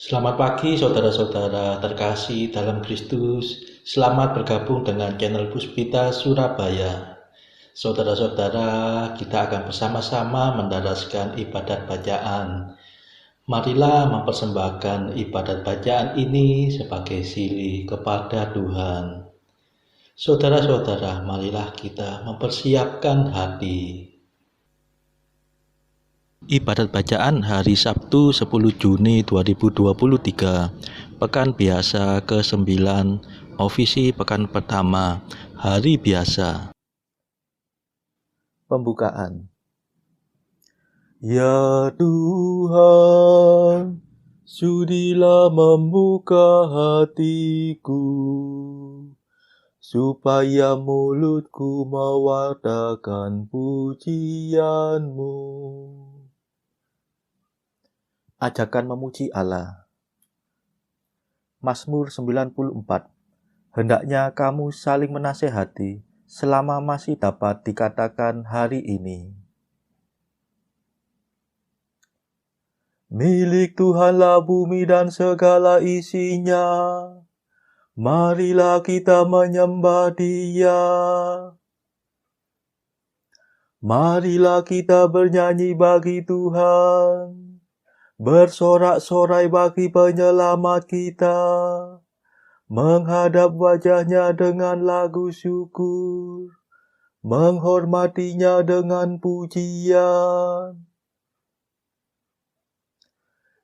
Selamat pagi saudara-saudara terkasih dalam Kristus. Selamat bergabung dengan channel Puspita Surabaya. Saudara-saudara, kita akan bersama-sama mendaraskan ibadat bacaan. Marilah mempersembahkan ibadat bacaan ini sebagai silih kepada Tuhan. Saudara-saudara, marilah kita mempersiapkan hati. Ibadat bacaan hari Sabtu 10 Juni 2023, Pekan Biasa ke-9, Ofisi Pekan Pertama, Hari Biasa. Pembukaan. Ya Tuhan, sudilah membuka hatiku, supaya mulutku mewartakan pujian-Mu. Ajakan memuji Allah. Mazmur 94. Hendaknya kamu saling menasehati selama masih dapat dikatakan hari ini. Milik Tuhanlah bumi dan segala isinya. Marilah kita menyembah Dia. Marilah kita bernyanyi bagi Tuhan, bersorak-sorai bagi penyelamat kita, menghadap wajah-Nya dengan lagu syukur, menghormati-Nya dengan pujian.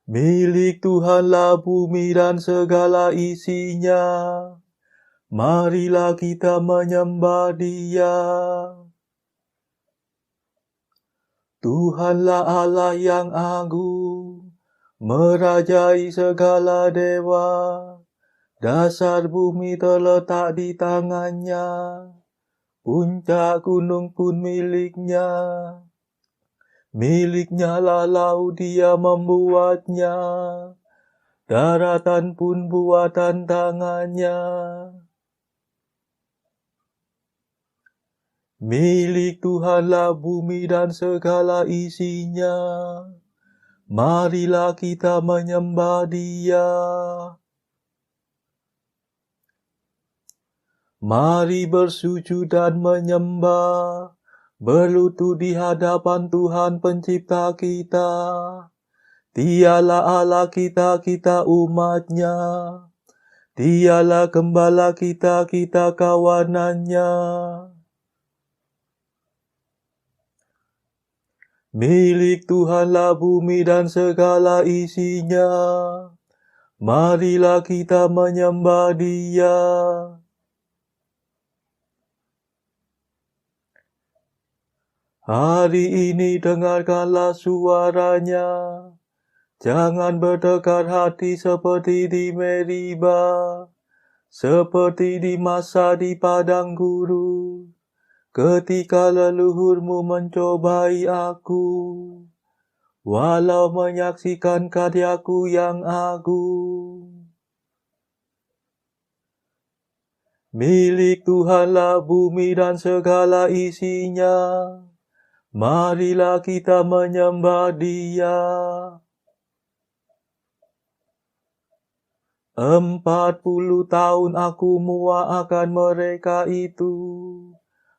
Milik Tuhanlah bumi dan segala isinya, marilah kita menyembah Dia. Tuhanlah Allah yang agung, merajai segala dewa. Dasar bumi terletak di tangan-Nya, puncak gunung pun milik-Nya. Milik-Nya lah laut, Dia membuatnya, daratan pun buatan tangan-Nya. Milik Tuhanlah bumi dan segala isinya, marilah kita menyembah Dia. Mari bersujud dan menyembah, berlutut di hadapan Tuhan pencipta kita. Dialah Allah kita, kita umat-Nya. Dialah gembala kita, kita kawanan-Nya. Milik Tuhanlah bumi dan segala isinya, marilah kita menyembah Dia. Hari ini dengarkanlah suara-Nya, jangan bertekar hati seperti di Meriba, seperti di masa di padang gurun, ketika leluhurmu mencobai aku, walau menyaksikan karyaku yang agung. Milik Tuhanlah bumi dan segala isinya, marilah kita menyembah Dia. 40 tahun aku muak akan mereka itu.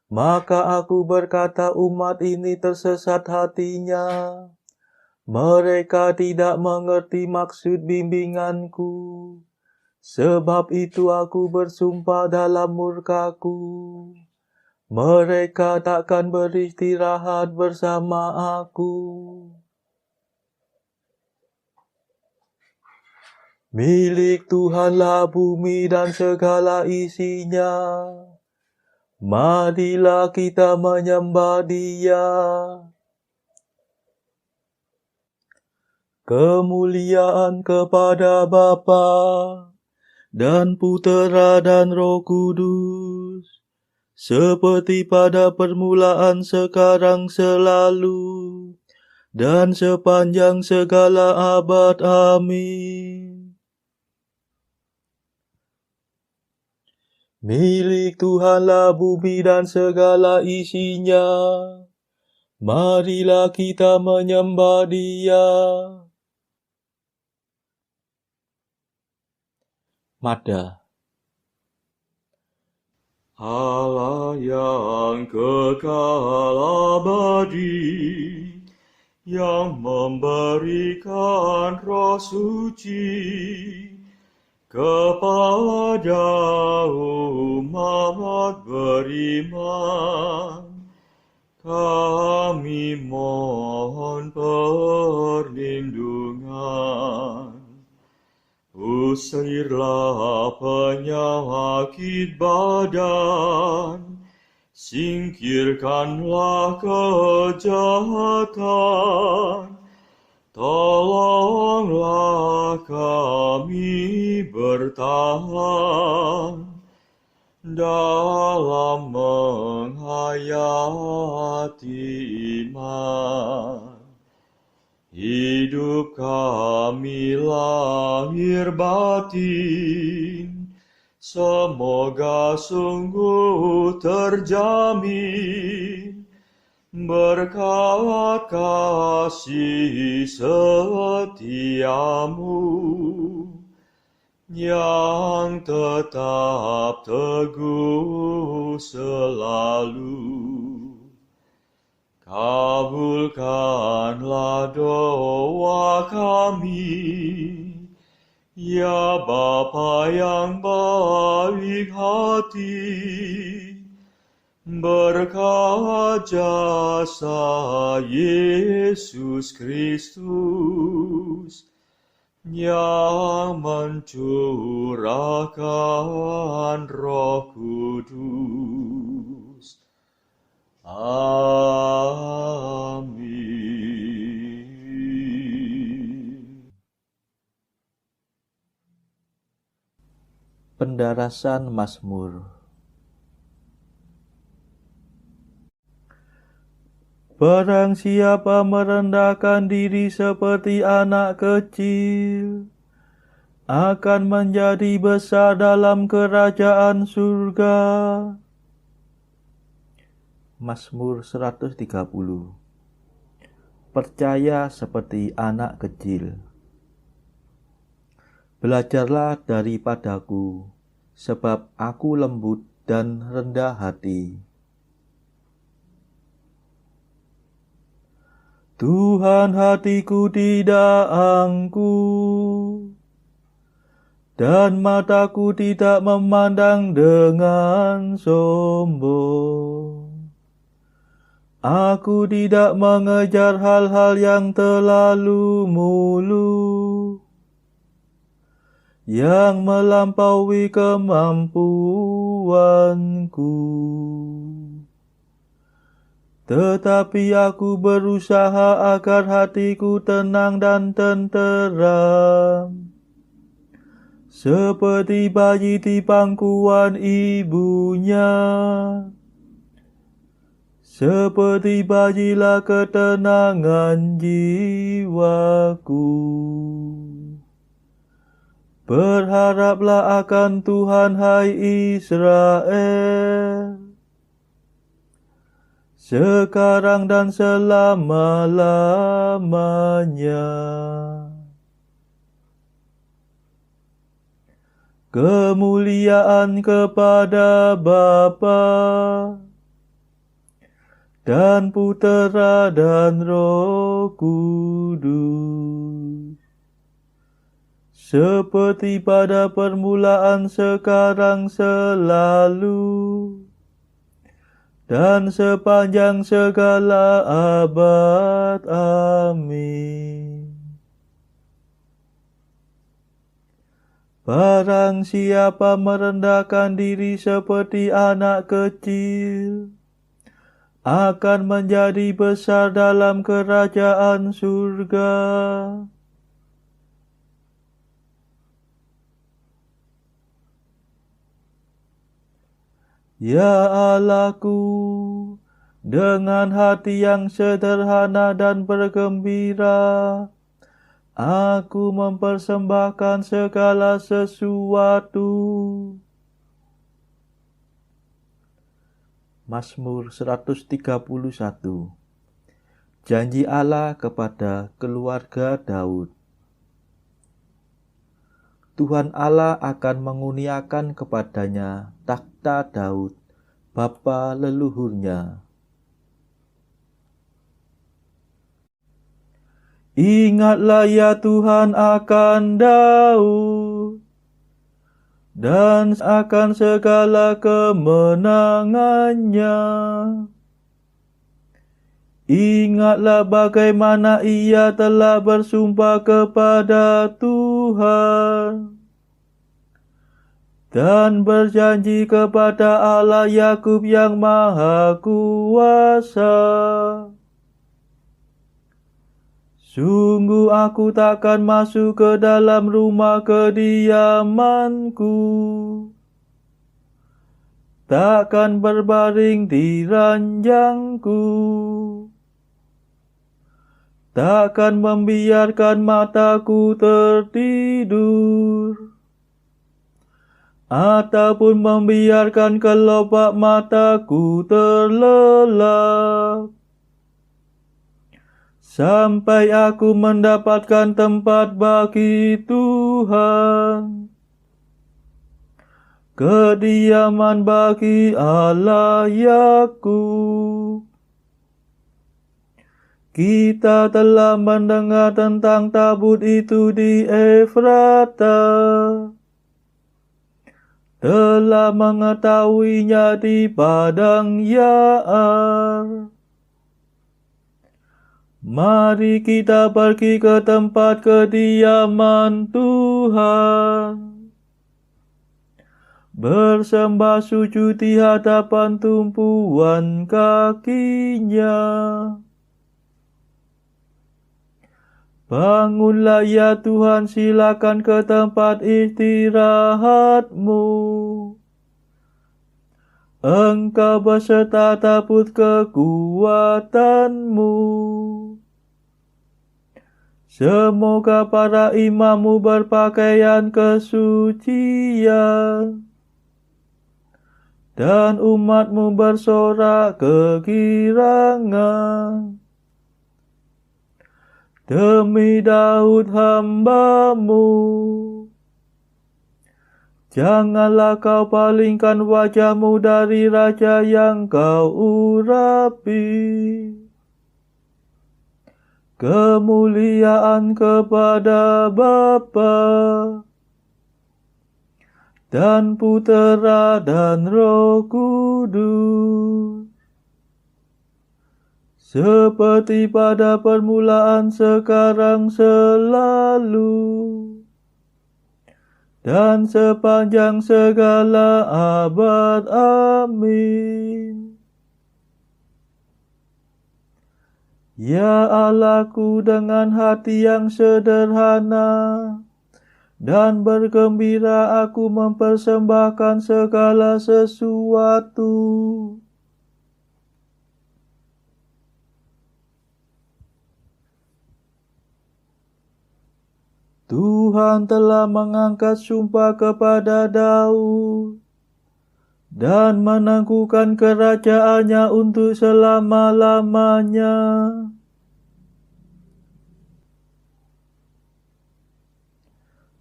Maka aku berkata, umat ini tersesat hatinya. Mereka tidak mengerti maksud bimbinganku. Sebab itu aku bersumpah dalam murkaku, mereka takkan beristirahat bersama aku. Milik Tuhanlah bumi dan segala isinya, marilah kita menyembah Dia. Kemuliaan kepada Bapa dan Putera dan Roh Kudus, seperti pada permulaan, sekarang, selalu, dan sepanjang segala abad. Amin. Milik Tuhanlah bumi dan segala isinya, marilah kita menyembah Dia. Mada. Allah yang kekal abadi, yang memberikan Roh Suci kepada umat beriman, kami mohon perlindungan. Usirlah penyakit badan, singkirkanlah kejahatan, tolonglah kami bertahan dalam menghayati iman. Hidup kami lahir batin, semoga sungguh terjamin berkat kasih setiamu yang tetap teguh selalu. Kabulkanlah doa kami, ya Bapa yang baik hati, berkat jasa Yesus Kristus yang mencurahkan Roh Kudus. Amin. Pendarasan Mazmur. Barang siapa merendahkan diri seperti anak kecil, akan menjadi besar dalam kerajaan surga. Mazmur 130. Percaya seperti anak kecil. Belajarlah daripadaku, sebab aku lembut dan rendah hati. Tuhan, hatiku tidak angkuh, dan mataku tidak memandang dengan sombong. Aku tidak mengejar hal-hal yang terlalu muluk, yang melampaui kemampuanku. Tetapi aku berusaha agar hatiku tenang dan tenteram, seperti bayi di pangkuan ibunya. Seperti bayilah ketenangan jiwaku. Berharaplah akan Tuhan, hai Israel, sekarang dan selama-lamanya. Kemuliaan kepada Bapa dan Putera dan Roh Kudus, seperti pada permulaan, sekarang, selalu, dan sepanjang segala abad. Amin. Barang siapa merendahkan diri seperti anak kecil, akan menjadi besar dalam kerajaan surga. Ya Allahku, dengan hati yang sederhana dan bergembira, aku mempersembahkan segala sesuatu. Mazmur 131. Janji Allah kepada keluarga Daud. Tuhan Allah akan menguniakan kepadanya takhta Daud, bapa leluhurnya. Ingatlah ya Tuhan akan Daud, dan akan segala kemenangannya. Ingatlah bagaimana ia telah bersumpah kepada Tuhan dan berjanji kepada Allah Yakub yang Maha Kuasa. Sungguh aku takkan masuk ke dalam rumah kediamanku, takkan berbaring di ranjangku, takkan membiarkan mataku tertidur, ataupun membiarkan kelopak mataku terlelap, sampai aku mendapatkan tempat bagi Tuhan, kediaman bagi Allah Yakub. Kita telah mendengar tentang tabut itu di Efrata, telah mengetahuinya di padang Yaar. Mari kita pergi ke tempat kediaman Tuhan, bersembah sujud di hadapan tumpuan kakinya. Bangunlah ya Tuhan, silakan ke tempat istirahatmu. Engkau beserta tabut kekuatanmu. Semoga para imammu berpakaian kesucian, dan umatmu bersorak kegirangan. Demi Daud hamba-Mu, janganlah kau palingkan wajah-Mu dari raja yang kau urapi. Kemuliaan kepada Bapa dan Putera dan Roh Kudus, seperti pada permulaan, sekarang, selalu, dan sepanjang segala abad. Amin. Ya Allahku, dengan hati yang sederhana dan bergembira aku mempersembahkan segala sesuatu. Tuhan telah mengangkat sumpah kepada Daud dan menangguhkan kerajaannya untuk selama-lamanya.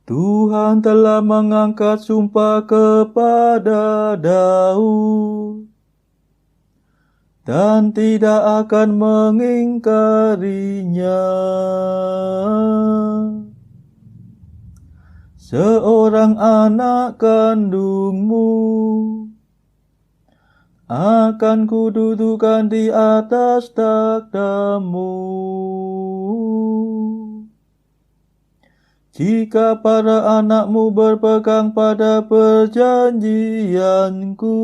Tuhan telah mengangkat sumpah kepada Daud dan tidak akan mengingkarinya. Seorang anak kandungmu akan kududukan di atas takhtamu. Jika para anakmu berpegang pada perjanjianku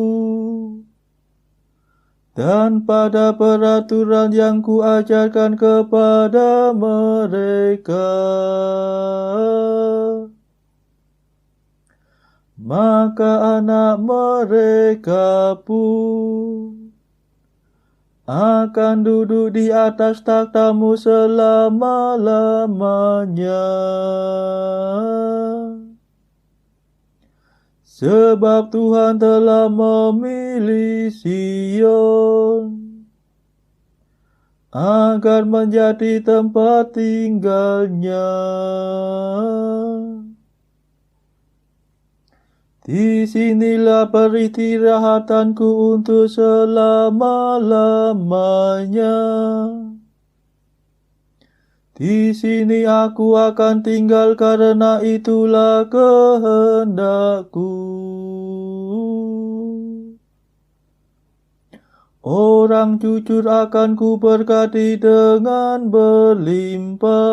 dan pada peraturan yang kuajarkan kepada mereka, maka anak mereka pun akan duduk di atas takhtamu selama-lamanya. Sebab Tuhan telah memilih Sion agar menjadi tempat tinggalnya. Di sinilah peristirahatanku untuk selama-lamanya. Di sini aku akan tinggal karena itulah kehendakku. Orang jujur akan ku berkati dengan berlimpah.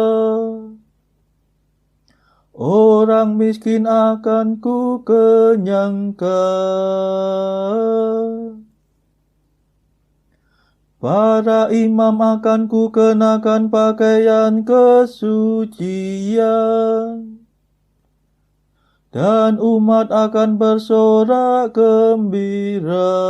Orang miskin akan ku kenyangkan. Para imam akan ku kenakan pakaian kesucian. Dan umat akan bersorak gembira.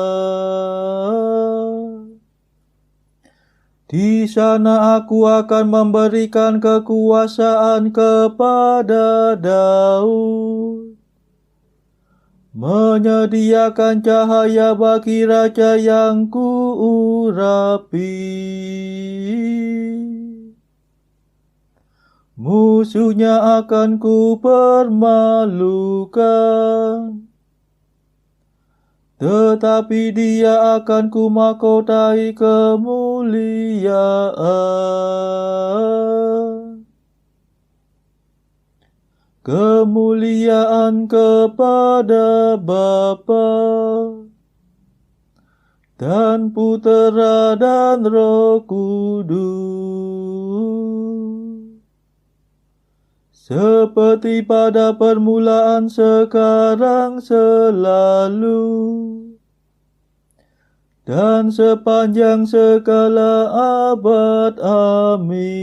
Di sana aku akan memberikan kekuasaan kepada Daud, menyediakan cahaya bagi raja yang kuurapi. Musuhnya akan ku permalukan, tetapi dia akan ku mahkotai kemuliaan. Kemuliaan kepada Bapa dan Putera dan Roh Kudus, seperti pada permulaan, sekarang, selalu, dan sepanjang segala abad. Amin.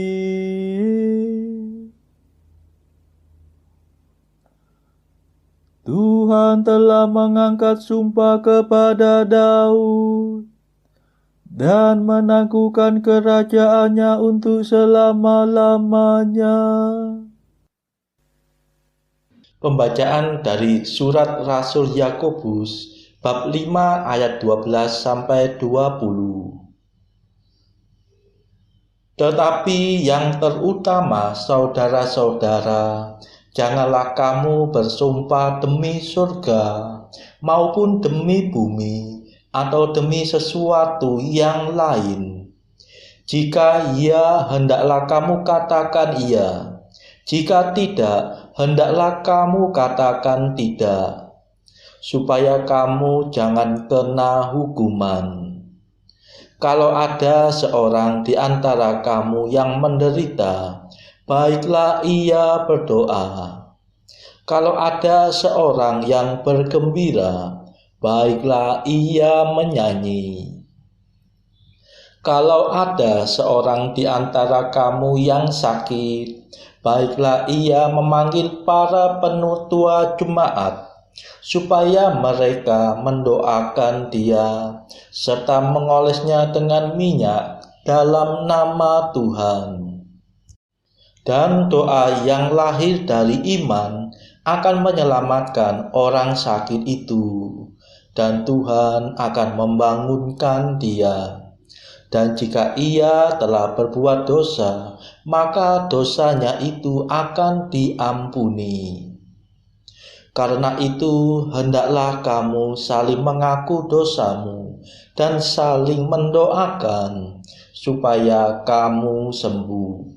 Tuhan telah mengangkat sumpah kepada Daud dan menangguhkan kerajaannya untuk selama-lamanya. Pembacaan dari surat Rasul Yakobus bab 5 ayat 12 sampai 20. Tetapi yang terutama, saudara-saudara, janganlah kamu bersumpah demi surga maupun demi bumi atau demi sesuatu yang lain. Jika iya, hendaklah kamu katakan iya. Jika tidak, hendaklah kamu katakan tidak, supaya kamu jangan kena hukuman. Kalau ada seorang di antara kamu yang menderita, baiklah ia berdoa. Kalau ada seorang yang bergembira, baiklah ia menyanyi. Kalau ada seorang di antara kamu yang sakit, baiklah ia memanggil para penutua jemaat, supaya mereka mendoakan dia, serta mengolesnya dengan minyak dalam nama Tuhan. Dan doa yang lahir dari iman akan menyelamatkan orang sakit itu, dan Tuhan akan membangunkan dia. Dan jika ia telah berbuat dosa, maka dosanya itu akan diampuni. Karena itu, hendaklah kamu saling mengaku dosamu dan saling mendoakan, supaya kamu sembuh.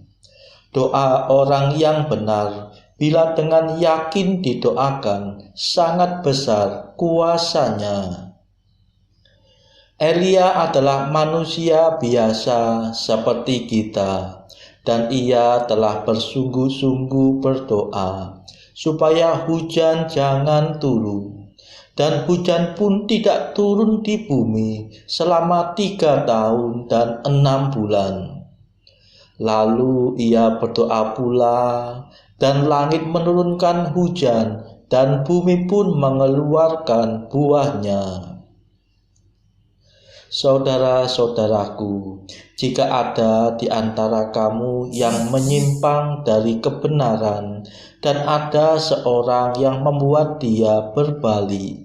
Doa orang yang benar, bila dengan yakin didoakan, sangat besar kuasanya. Elia adalah manusia biasa seperti kita, dan ia telah bersungguh-sungguh berdoa supaya hujan jangan turun, dan hujan pun tidak turun di bumi selama 3 tahun dan 6 bulan. Lalu ia berdoa pula, dan langit menurunkan hujan, dan bumi pun mengeluarkan buahnya. Saudara-saudaraku, jika ada di antara kamu yang menyimpang dari kebenaran dan ada seorang yang membuat dia berbalik,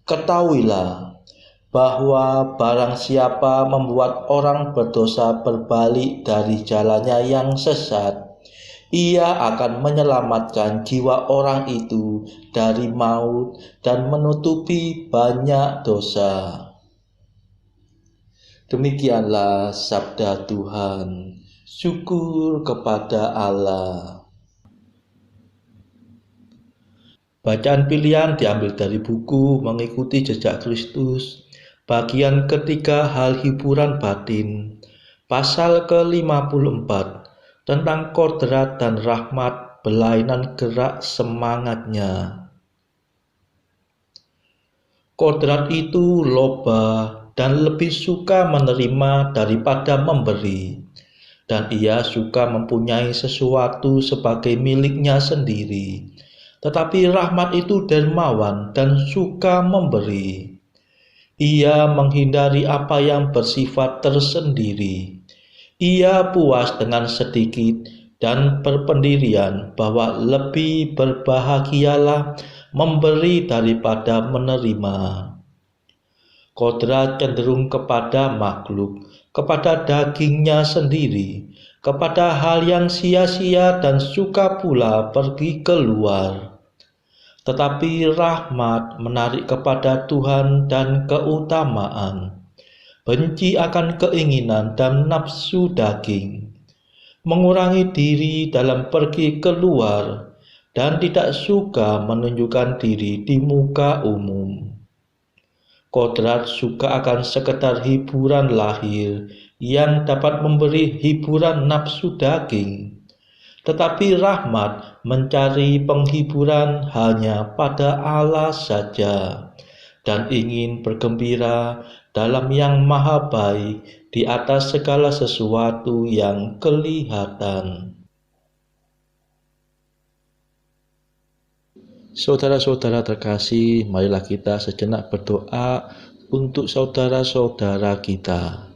ketahuilah bahwa barang siapa membuat orang berdosa berbalik dari jalannya yang sesat, Ia akan menyelamatkan jiwa orang itu dari maut dan menutupi banyak dosa. Demikianlah sabda Tuhan. Syukur kepada Allah. Bacaan pilihan diambil dari buku Mengikuti Jejak Kristus, bagian ketiga, hal hiburan batin, pasal ke-54, tentang kodrat dan rahmat, belainan gerak semangatnya. Kodrat itu loba dan lebih suka menerima daripada memberi, dan ia suka mempunyai sesuatu sebagai miliknya sendiri. Tetapi rahmat itu dermawan dan suka memberi. Ia menghindari apa yang bersifat tersendiri. Ia puas dengan sedikit dan berpendirian bahwa lebih berbahagialah memberi daripada menerima. Kodrat cenderung kepada makhluk, kepada dagingnya sendiri, kepada hal yang sia-sia dan suka pula pergi keluar. Tetapi rahmat menarik kepada Tuhan dan keutamaan, benci akan keinginan dan nafsu daging, mengurangi diri dalam pergi keluar, dan tidak suka menunjukkan diri di muka umum. Kodrat suka akan sekedar hiburan lahir yang dapat memberi hiburan nafsu daging. Tetapi rahmat mencari penghiburan hanya pada Allah saja dan ingin bergembira dalam yang maha baik di atas segala sesuatu yang kelihatan. Saudara-saudara terkasih, marilah kita sejenak berdoa untuk saudara-saudara kita.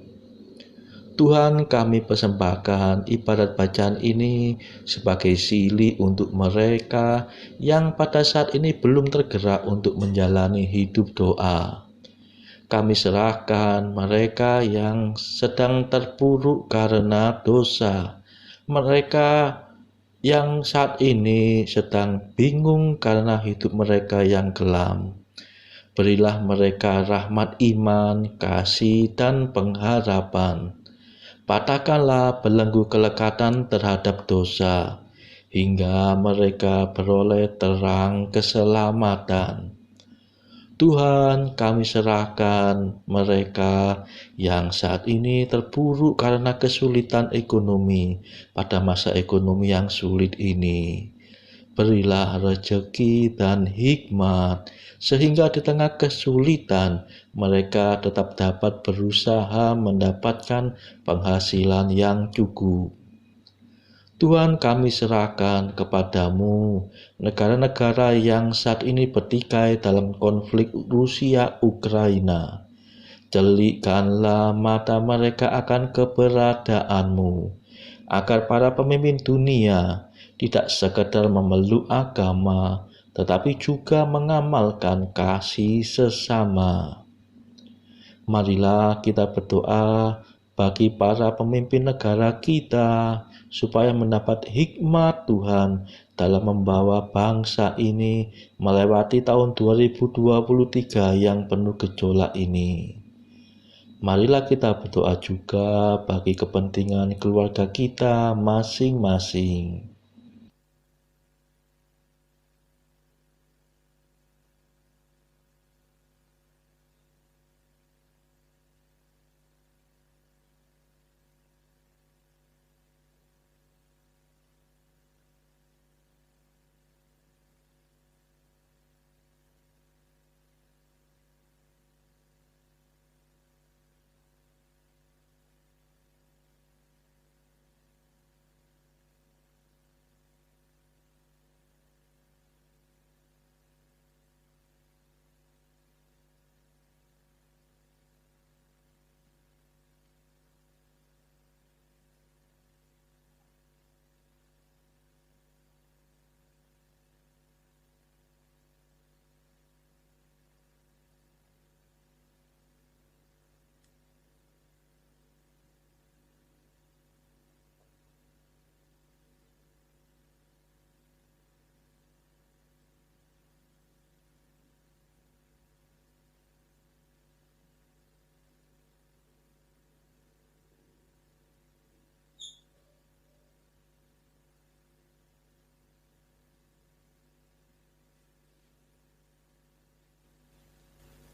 Tuhan, kami persembahkan ibadat bacaan ini sebagai sili untuk mereka yang pada saat ini belum tergerak untuk menjalani hidup doa. Kami serahkan mereka yang sedang terpuruk karena dosa, mereka yang saat ini sedang bingung karena hidup mereka yang kelam. Berilah mereka rahmat iman, kasih, dan pengharapan. Patahkanlah belenggu kelekatan terhadap dosa, hingga mereka beroleh terang keselamatan. Tuhan, kami serahkan mereka yang saat ini terpuruk karena kesulitan ekonomi pada masa ekonomi yang sulit ini. Berilah rezeki dan hikmat, sehingga di tengah kesulitan mereka tetap dapat berusaha mendapatkan penghasilan yang cukup. Tuhan, kami serahkan kepadamu negara-negara yang saat ini bertikai dalam konflik Rusia-Ukraina. Jelikkanlah mata mereka akan keberadaanmu, agar para pemimpin dunia tidak sekedar memeluk agama, tetapi juga mengamalkan kasih sesama. Marilah kita berdoa bagi para pemimpin negara kita, supaya mendapat hikmat Tuhan dalam membawa bangsa ini melewati tahun 2023 yang penuh gejolak ini. Marilah kita berdoa juga bagi kepentingan keluarga kita masing-masing.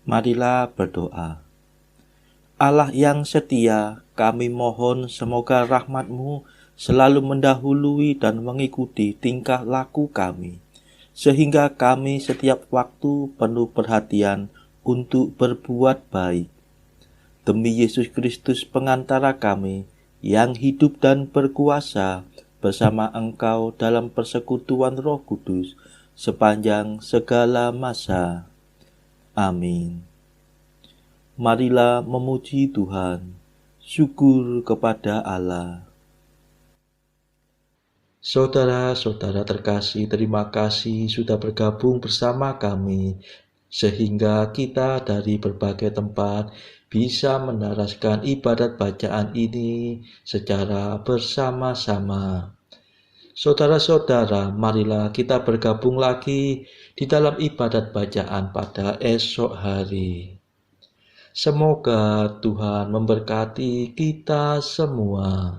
Marilah berdoa. Allah yang setia, kami mohon semoga rahmat-Mu selalu mendahului dan mengikuti tingkah laku kami, sehingga kami setiap waktu penuh perhatian untuk berbuat baik. Demi Yesus Kristus pengantara kami, yang hidup dan berkuasa bersama Engkau dalam persekutuan Roh Kudus sepanjang segala masa. Amin. Marilah memuji Tuhan. Syukur kepada Allah. Saudara-saudara terkasih, terima kasih sudah bergabung bersama kami, sehingga kita dari berbagai tempat bisa mendaraskan ibadat bacaan ini secara bersama-sama. Saudara-saudara, marilah kita bergabung lagi di dalam ibadat bacaan pada esok hari. Semoga Tuhan memberkati kita semua.